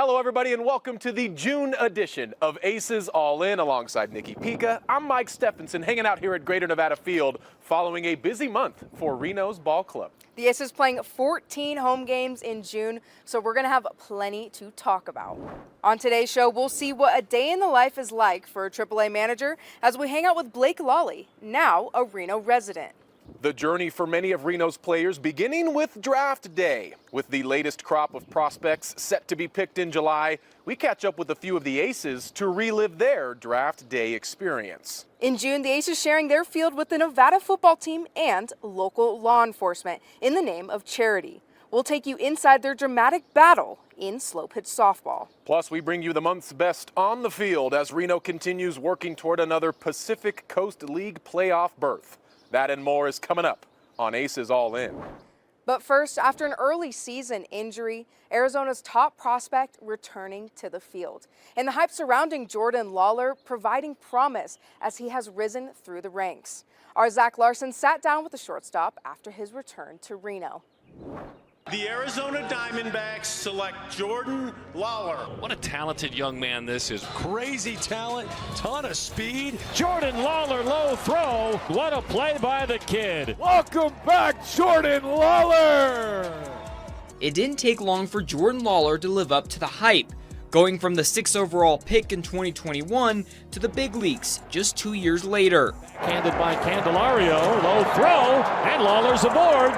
Hello, everybody, and welcome to the June edition of Aces All-In. Alongside Nikki Pica, I'm Mike Stephenson, hanging out here at Greater Nevada Field following a busy month for Reno's ball club. The Aces playing 14 home games in June, so we're going to have plenty to talk about. On today's show, we'll see what a day in the life is like for a AAA manager as we hang out with Blake Lalli, now a Reno resident. The journey for many of Reno's players beginning with draft day. With the latest crop of prospects set to be picked in July, we catch up with a few of the Aces to relive their draft day experience. In June, the Aces sharing their field with the Nevada football team and local law enforcement in the name of charity. We'll take you inside their dramatic battle in slow pitch softball. Plus, we bring you the month's best on the field as Reno continues working toward another Pacific Coast League playoff berth. That and more is coming up on Aces All-In. But first, after an early season injury, Arizona's top prospect returning to the field. And the hype surrounding Jordan Lawlar providing promise as he has risen through the ranks. Our Zach Larson sat down with the shortstop after his return to Reno. The Arizona Diamondbacks select Jordan Lawlar. What a talented young man this is. Crazy talent, ton of speed. Jordan Lawlar, low throw. What a play by the kid. Welcome back, Jordan Lawlar. It didn't take long for Jordan Lawlar to live up to the hype, going from the 6th overall pick in 2021 to the big leagues just 2 years later. Handed by Candelario, low throw, and Lawlar's aboard.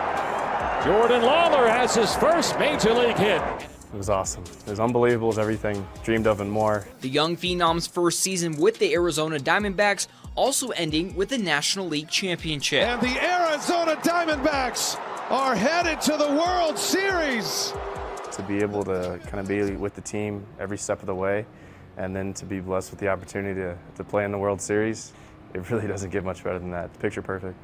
Jordan Lawlar has his first major league hit. It was awesome. It was unbelievable. It was everything dreamed of and more. The young phenom's first season with the Arizona Diamondbacks also ending with the National League Championship. And the Arizona Diamondbacks are headed to the World Series. To be able to kind of be with the team every step of the way and then to be blessed with the opportunity to play in the World Series, it really doesn't get much better than that. Picture perfect.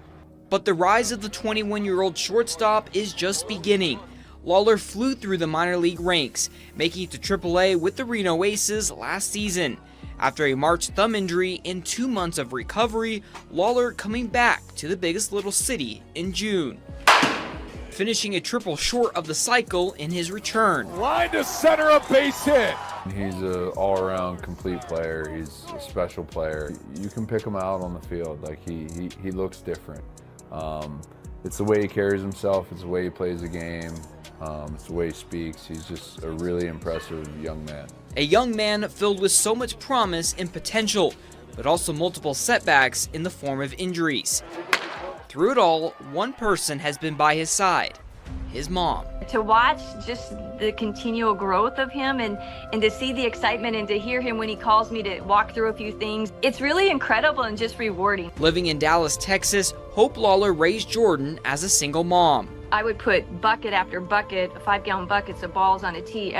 But the rise of the 21-year-old shortstop is just beginning. Lawlar flew through the minor league ranks, making it to AAA with the Reno Aces last season. After a March thumb injury and 2 months of recovery, Lawlar coming back to the biggest little city in June, finishing a triple short of the cycle in his return. Line to center, a base hit. He's an all-around complete player. He's a special player. You can pick him out on the field. Like he looks different. It's the way he carries himself. It's the way he plays the game. It's the way he speaks. He's just a really impressive young man. A young man filled with so much promise and potential, but also multiple setbacks in the form of injuries. Through it all, one person has been by his side, his mom. To watch just the continual growth of him and to see the excitement and to hear him when he calls me to walk through a few things, it's really incredible and just rewarding. Living in Dallas, Texas, Hope Lawlar raised Jordan as a single mom. I would put bucket after bucket, 5-gallon buckets of balls on a tee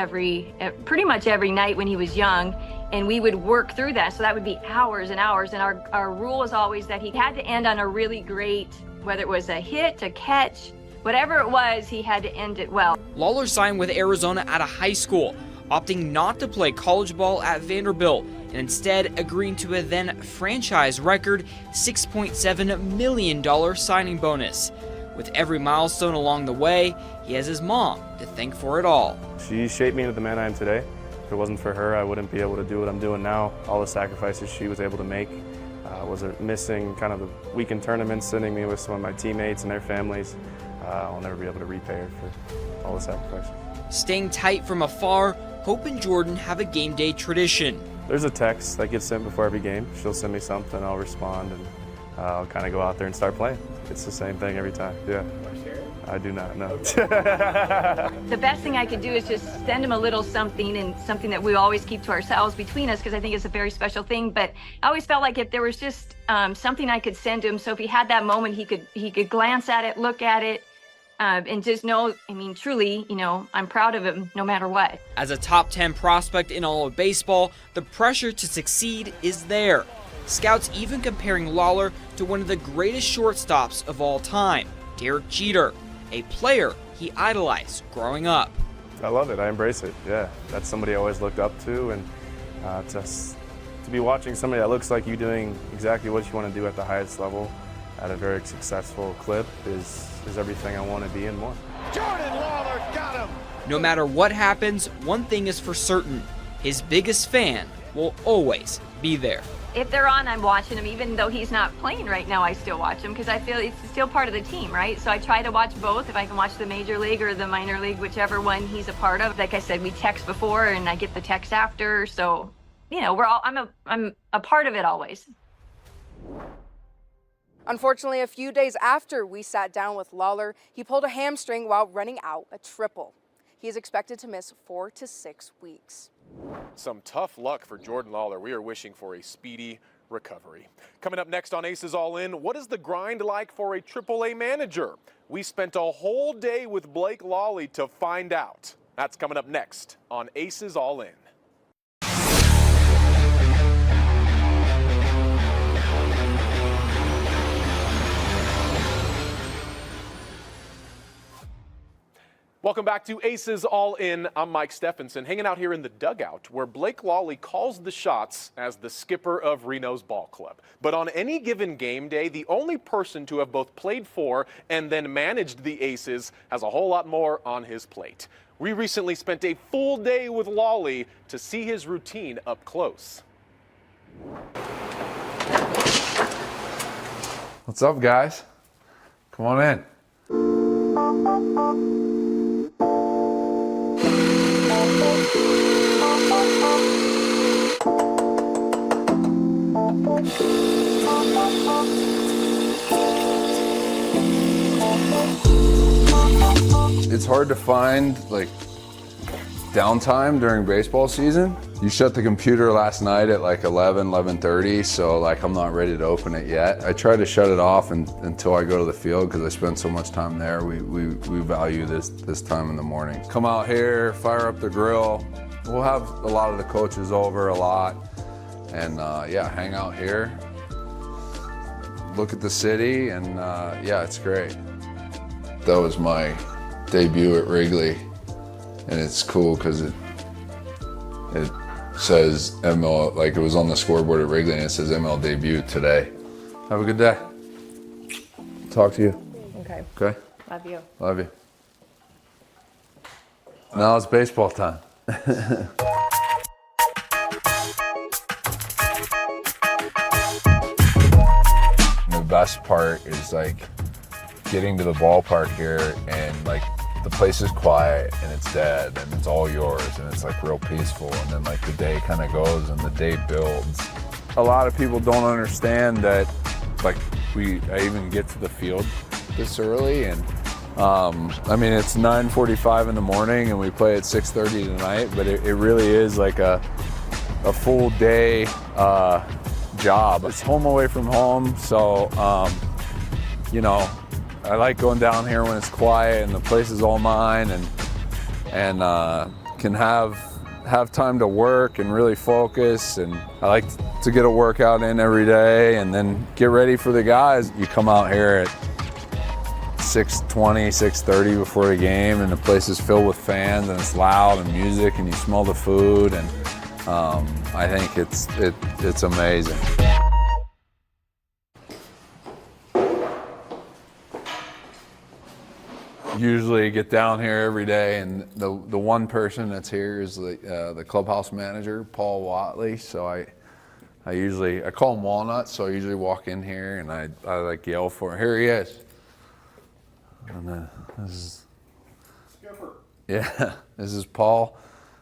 pretty much every night when he was young, and we would work through that. So that would be hours and hours, and our rule was always that he had to end on a really great, whether it was a hit, a catch, whatever it was, he had to end it well. Lawlar signed with Arizona out of high school, opting not to play college ball at Vanderbilt, and instead agreeing to a then franchise record $6.7 million signing bonus. With every milestone along the way, he has his mom to thank for it all. She shaped me into the man I am today. If it wasn't for her, I wouldn't be able to do what I'm doing now. All the sacrifices she was able to make. Was missing kind of the weekend tournaments, sending me with some of my teammates and their families. I'll never be able to repay her for all the sacrifices. Staying tight from afar, Hope and Jordan have a game day tradition. There's a text that gets sent before every game. She'll send me something, I'll respond, and I'll kind of go out there and start playing. It's the same thing every time, yeah. I do not know. The best thing I could do is just send him a little something, and something that we always keep to ourselves between us, because I think it's a very special thing. But I always felt like if there was just something I could send to him, so if he had that moment, he could glance at it, look at it, and just know, I mean, truly, I'm proud of him no matter what. As a top 10 prospect in all of baseball, the pressure to succeed is there. Scouts even comparing Lawlar to one of the greatest shortstops of all time, Derek Jeter, a player he idolized growing up. I love it. I embrace it. Yeah, that's somebody I always looked up to, and to be watching somebody that looks like you doing exactly what you want to do at the highest level at a very successful clip is everything I want to be and more. Jordan Lawlar got him. No matter what happens, one thing is for certain. His biggest fan will always be there. If they're on, I'm watching him. Even though he's not playing right now, I still watch him because I feel it's still part of the team, right? So I try to watch both. If I can watch the major league or the minor league, whichever one he's a part of. Like I said, we text before and I get the text after. So, you know, I'm a part of it always. Unfortunately, a few days after we sat down with Lawlar, he pulled a hamstring while running out a triple. He is expected to miss 4 to 6 weeks. Some tough luck for Jordan Lawlar. We are wishing for a speedy recovery. Coming up next on Aces All-In, what is the grind like for a AAA manager? We spent a whole day with Blake Lalli to find out. That's coming up next on Aces All-In. Welcome back to Aces All-In. I'm Mike Stephenson, hanging out here in the dugout where Blake Lalli calls the shots as the skipper of Reno's ball club. But on any given game day, the only person to have both played for and then managed the Aces has a whole lot more on his plate. We recently spent a full day with Lalli to see his routine up close. What's up, guys? Come on in. It's hard to find like downtime during baseball season. You shut the computer last night at like 11:30, so like I'm not ready to open it yet. I try to shut it off until I go to the field because I spend so much time there. We value this time in the morning. Come out here, fire up the grill. We'll have a lot of the coaches over a lot, and yeah, hang out here, look at the city, and yeah, it's great. That was my debut at Wrigley, and it's cool because it says ML, like it was on the scoreboard at Wrigley, and it says ML debut today. Have a good day. Talk to you. Okay. Okay? Love you. Love you. Now it's baseball time. The best part is like getting to the ballpark here and like the place is quiet and it's dead and it's all yours and it's like real peaceful, and then like the day kind of goes and the day builds. A lot of people don't understand that like I even get to the field this early, and I mean it's 9:45 in the morning and we play at 6:30 tonight, but it really is like a full day job. It's home away from home, so you know, I like going down here when it's quiet and the place is all mine, and can have time to work and really focus. And I like to get a workout in every day and then get ready for the guys. You come out here at 6:20, 6:30 before the game, and the place is filled with fans and it's loud and music and you smell the food, and I think it's amazing. Usually get down here every day, and the one person that's here is the clubhouse manager, Paul Watley. So I call him Walnut, so I usually walk in here and I like yell for him. Here he is. And then this is Skipper. Yeah, this is Paul.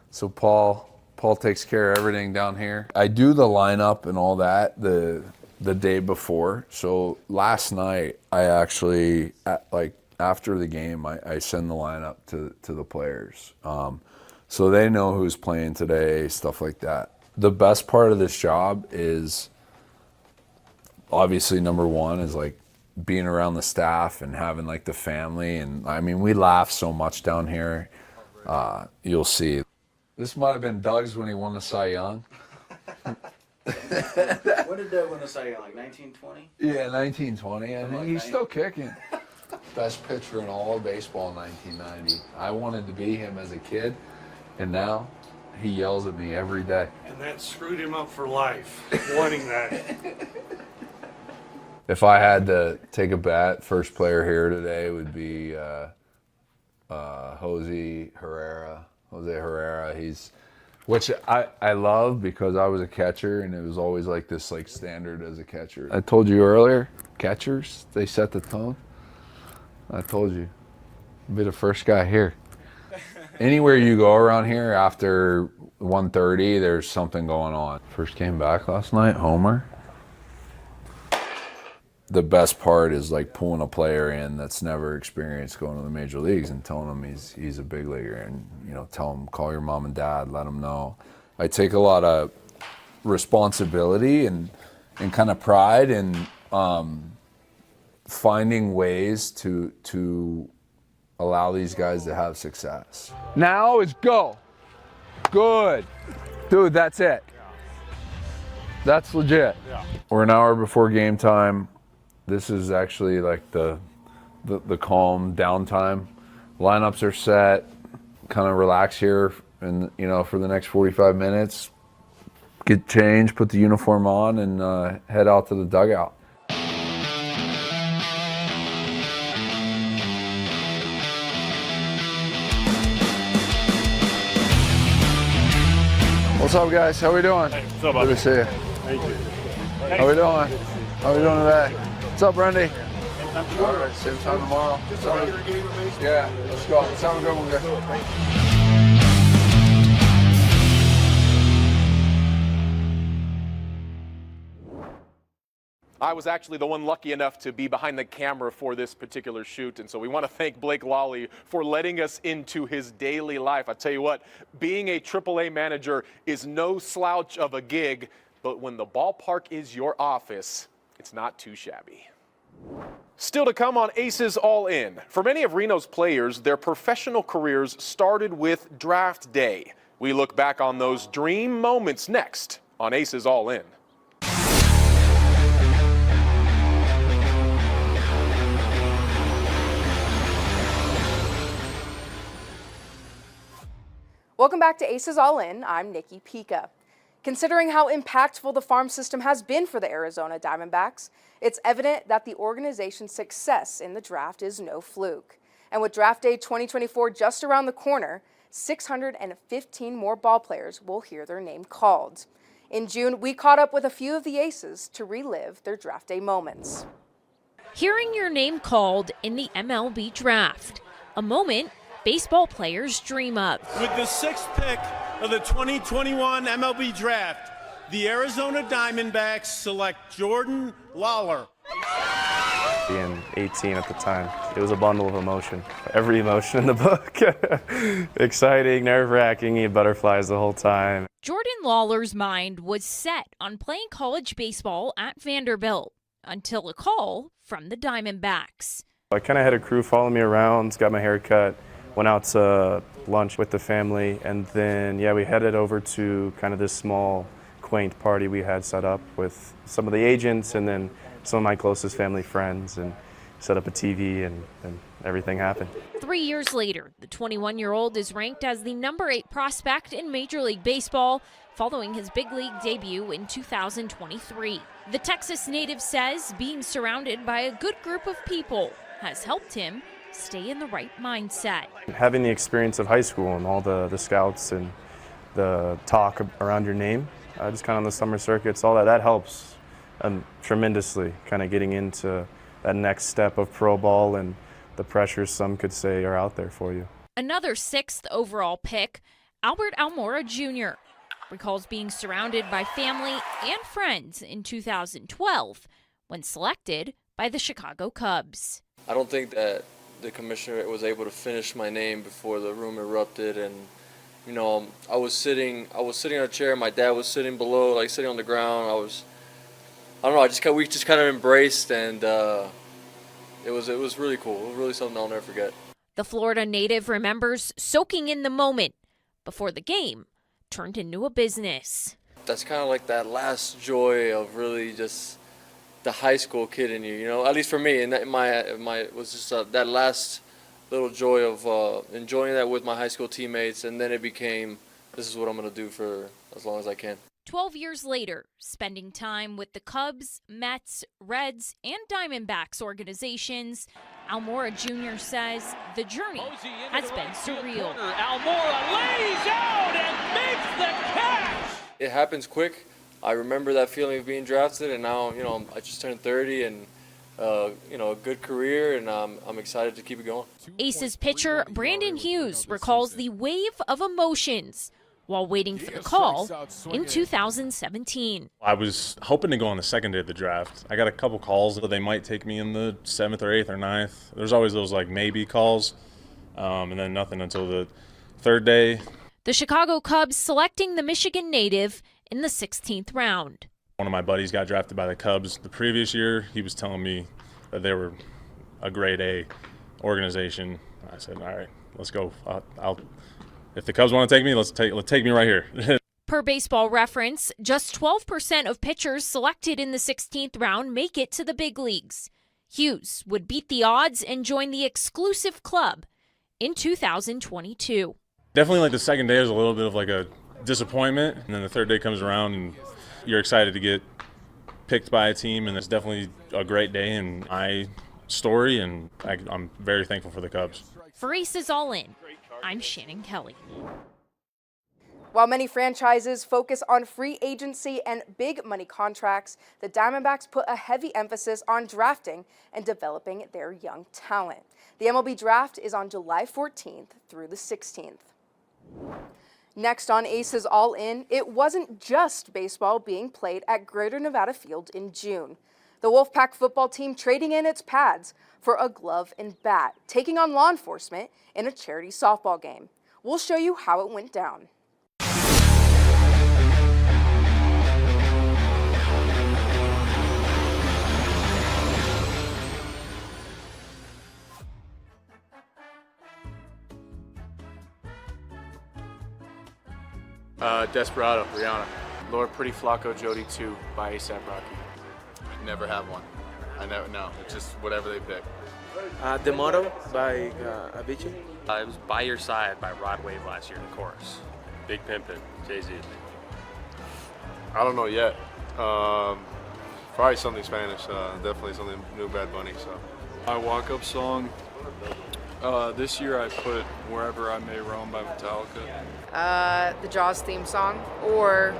So Paul takes care of everything down here. I do the lineup and all that the day before. So last night I actually after the game, I send the lineup to the players. So they know who's playing today, stuff like that. The best part of this job is obviously number one is like being around the staff and having like the family. And I mean, we laugh so much down here. You'll see. This might have been Doug's when he won the Cy Young. When did Doug win the Cy Young, like 1920? Yeah, 1920. I think he's still kicking. Best pitcher in all of baseball in 1990. I wanted to be him as a kid, and now he yells at me every day. And that screwed him up for life, wanting that. If I had to take a bat, first player here today would be Jose Herrera, which I love because I was a catcher and it was always like this like standard as a catcher. I told you earlier, catchers, they set the tone. I told you, I'll be the first guy here. Anywhere you go around here after 1:30, there's something going on. First came back last night, homer. The best part is like pulling a player in that's never experienced going to the major leagues and telling him he's a big leaguer, and tell him, call your mom and dad, let them know. I take a lot of responsibility and kind of pride in finding ways to allow these guys to have success. Now is go. Good. Dude, that's it. That's legit. Yeah. We're an hour before game time. This is actually like the calm downtime. Lineups are set. Kind of relax here, and for the next 45 minutes, get changed, put the uniform on, and head out to the dugout. What's up, guys? How we doing? Hey, what's up, buddy? Good to see you. Thank you. How we doing? How we doing today? What's up, Brendy? All right, same time tomorrow. Yeah, let's go. Let's have a good one, guys. I was actually the one lucky enough to be behind the camera for this particular shoot, and so we want to thank Blake Lalli for letting us into his daily life. I tell you what, being a AAA manager is no slouch of a gig, but when the ballpark is your office, it's not too shabby. Still to come on Aces All-In. For many of Reno's players, their professional careers started with draft day. We look back on those dream moments next on Aces All-In. Welcome back to Aces All-In. I'm Nikki Pica. Considering how impactful the farm system has been for the Arizona Diamondbacks, it's evident that the organization's success in the draft is no fluke. And with Draft Day 2024 just around the corner, 615 more ballplayers will hear their name called. In June, we caught up with a few of the Aces to relive their Draft Day moments. Hearing your name called in the MLB draft, a moment baseball players dream of. With the 6th pick of the 2021 MLB Draft, the Arizona Diamondbacks select Jordan Lawlar. Being 18 at the time, it was a bundle of emotion. Every emotion in the book. Exciting, nerve-wracking, butterflies the whole time. Jordan Lawlar's mind was set on playing college baseball at Vanderbilt until a call from the Diamondbacks. I kind of had a crew follow me around, got my hair cut, went out to lunch with the family, and then, we headed over to kind of this small, quaint party we had set up with some of the agents and then some of my closest family friends, and set up a TV, and everything happened. 3 years later, the 21-year-old is ranked as the #8 prospect in Major League Baseball following his big league debut in 2023. The Texas native says being surrounded by a good group of people has helped him stay in the right mindset. Having the experience of high school and all the scouts and the talk around your name, just kind of on the summer circuits, all that helps tremendously, kind of getting into that next step of pro ball and the pressures some could say are out there for you. Another 6th overall pick, Albert Almora Jr., recalls being surrounded by family and friends in 2012 when selected by the Chicago Cubs. I don't think that the commissioner was able to finish my name before the room erupted, and I was sitting in a chair, my dad was sitting below, like sitting on the ground. We just kind of embraced, and it was really cool. It was really something I'll never forget. The Florida native remembers soaking in the moment before the game turned into a business. That's kind of like that last joy of really just the high school kid in you, at least for me, and it was just that last little joy of enjoying that with my high school teammates, and then it became, this is what I'm going to do for as long as I can. 12 years later, spending time with the Cubs, Mets, Reds, and Diamondbacks organizations, Almora Jr. says the journey has been surreal. Almora lays out and makes the catch. It happens quick. I remember that feeling of being drafted, and now, you know, I just turned 30 and, you know, a good career, and I'm excited to keep it going. Aces pitcher Brandon Hughes recalls the wave of emotions while waiting for the call in 2017. I was hoping to go on the second day of the draft. I got a couple calls that they might take me in the 7th or 8th or 9th. There's always those like maybe calls, and then nothing until the third day. The Chicago Cubs selecting the Michigan native in the 16th round. One of my buddies got drafted by the Cubs the previous year. He was telling me that they were a grade A organization. I said, all right, let's go. If the Cubs want to take me, let's take me right here. Per Baseball Reference, just 12% of pitchers selected in the 16th round make it to the big leagues. Hughes would beat the odds and join the exclusive club in 2022. Definitely like the second day is a little bit of like a disappointment, and then the third day comes around and you're excited to get picked by a team, and it's definitely a great day in my story, and I'm very thankful for the Cubs. For Aces All-In, I'm Shannon Kelly. While many franchises focus on free agency and big money contracts, the Diamondbacks put a heavy emphasis on drafting and developing their young talent. The MLB draft is on July 14th through the 16th. Next on Aces All-In, it wasn't just baseball being played at Greater Nevada Field in June. The Wolfpack football team trading in its pads for a glove and bat, taking on law enforcement in a charity softball game. We'll show you how it went down. Desperado, Rihanna. Lord Pretty Flacco, Jody 2 by A$AP Rocky. Never have one. I never know. It's just whatever they pick. Demoro by Avicii. It was By Your Side by Rod Wave last year in the chorus. Big Pimpin', Jay-Z. I don't know yet. Probably something Spanish. Definitely something new Bad Bunny. So. My walk-up song. This year I put Wherever I May Roam by Metallica. The Jaws theme song, or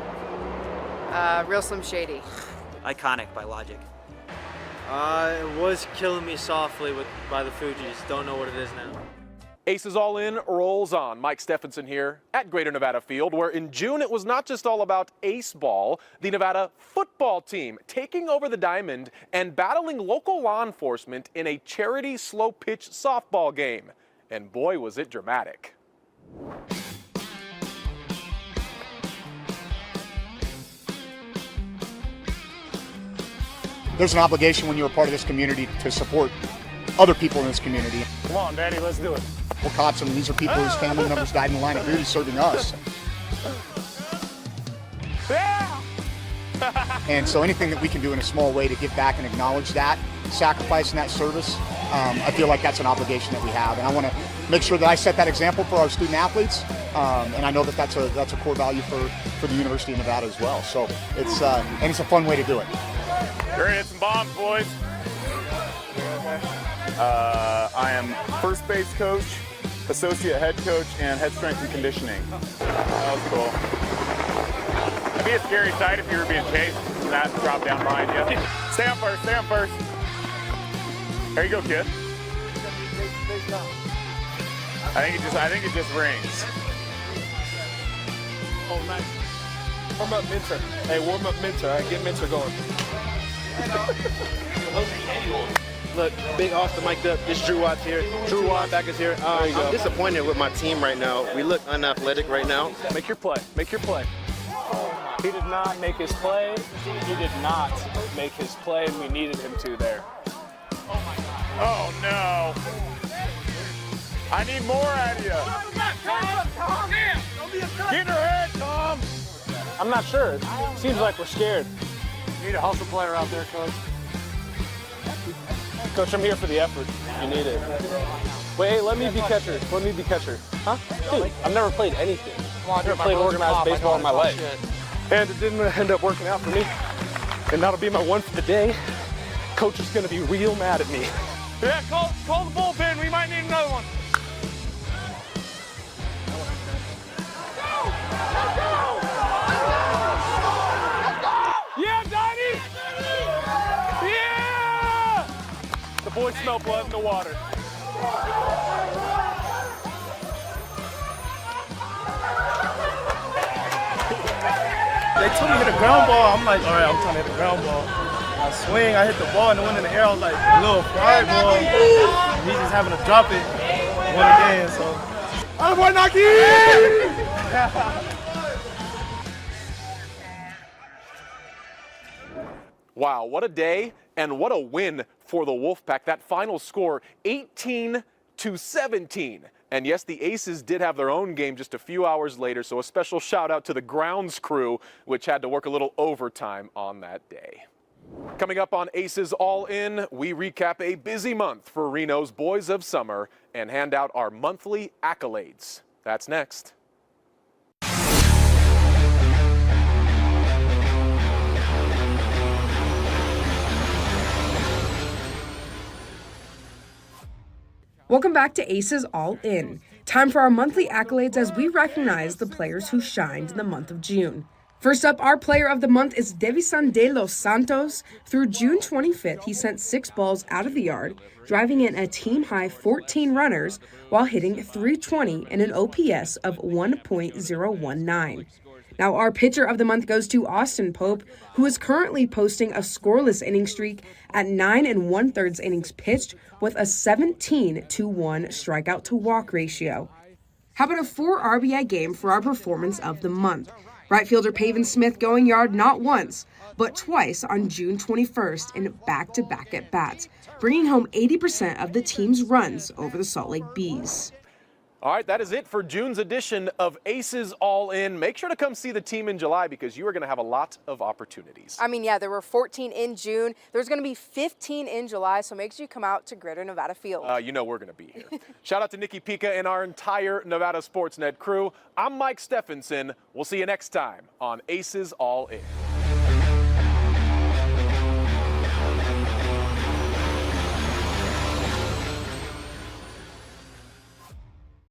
Real Slim Shady. Iconic by Logic. It was Killing Me Softly by the Fugees. Don't know what it is now. Aces All-In rolls on. Mike Stephenson here at Greater Nevada Field, where in June it was not just all about ace ball. The Nevada football team taking over the diamond and battling local law enforcement in a charity slow pitch softball game. And boy, was it dramatic. There's an obligation when you're a part of this community to support other people in this community. Come on, Daddy, let's do it. We're cops, and these are people whose family members died in the line of duty serving us. And so anything that we can do in a small way to give back and acknowledge that sacrifice and that service, I feel like that's an obligation that we have. And I want to make sure that I set that example for our student athletes. And I know that that's a core value for the University of Nevada as well. So it's a fun way to do it. You're ready to hit some bombs, boys. I am first base coach, associate head coach, and head strength and conditioning. That was cool. It'd be a scary sight if you were being chased and that dropped down behind you. Stay on first, stay on first. There you go, kid. I think it just rings. Oh, nice. Warm up Minter. Hey, warm up Minter. All right, get Minter going. Look, Big Austin mic'd up. It's Drew Watts here. Drew Watts is here. I'm disappointed with my team right now. We look unathletic right now. Make your play. Make your play. He did not make his play. He did not make his play, and we needed him to there. Oh, no. I need more out of you. Get in her head, Tom. I'm not sure. It seems like we're scared. You need a hustle player out there, Coach. Coach, I'm here for the effort. You need it. Wait, hey, let me be catcher. Let me be catcher. Huh? Dude, I've never played anything. I've never played organized baseball in my life. And it didn't end up working out for me. And that'll be my one for the day. Coach is going to be real mad at me. Yeah, call the bullpen. We might need another one. Yeah, Donnie! Yeah! The boys smell blood in the water. They told me to hit a ground ball. I'm like, all right, I'm trying to hit a ground ball. I swing, I hit the ball, and it went in the air. I was like, a little fly ball. And he's just having to drop it. Won again, so. Oh, boy, Naki! Wow, what a day and what a win for the Wolfpack. That final score, 18-17. And yes, the Aces did have their own game just a few hours later, so a special shout out to the grounds crew, which had to work a little overtime on that day. Coming up on Aces All-In, we recap a busy month for Reno's Boys of Summer and hand out our monthly accolades. That's next. Welcome back to Aces All-In. Time for our monthly accolades as we recognize the players who shined in the month of June. First up, our player of the month is Devison de los Santos. Through June 25th, he sent 6 balls out of the yard, driving in a team-high 14 runners while hitting .320 and an OPS of 1.019. Now, our pitcher of the month goes to Austin Pope, who is currently posting a scoreless inning streak at 9 1/3 innings pitched with a 17-to-1 strikeout to walk ratio. How about a 4 RBI game for our performance of the month? Right fielder Pavin Smith going yard not once, but twice on June 21st in back-to-back at-bats, bringing home 80% of the team's runs over the Salt Lake Bees. All right, that is it for June's edition of Aces All-In. Make sure to come see the team in July because you are going to have a lot of opportunities. I mean, yeah, there were 14 in June. There's going to be 15 in July, so make sure you come out to Greater Nevada Field. You know we're going to be here. Shout out to Nikki Pica and our entire Nevada Sportsnet crew. I'm Mike Stephenson. We'll see you next time on Aces All-In.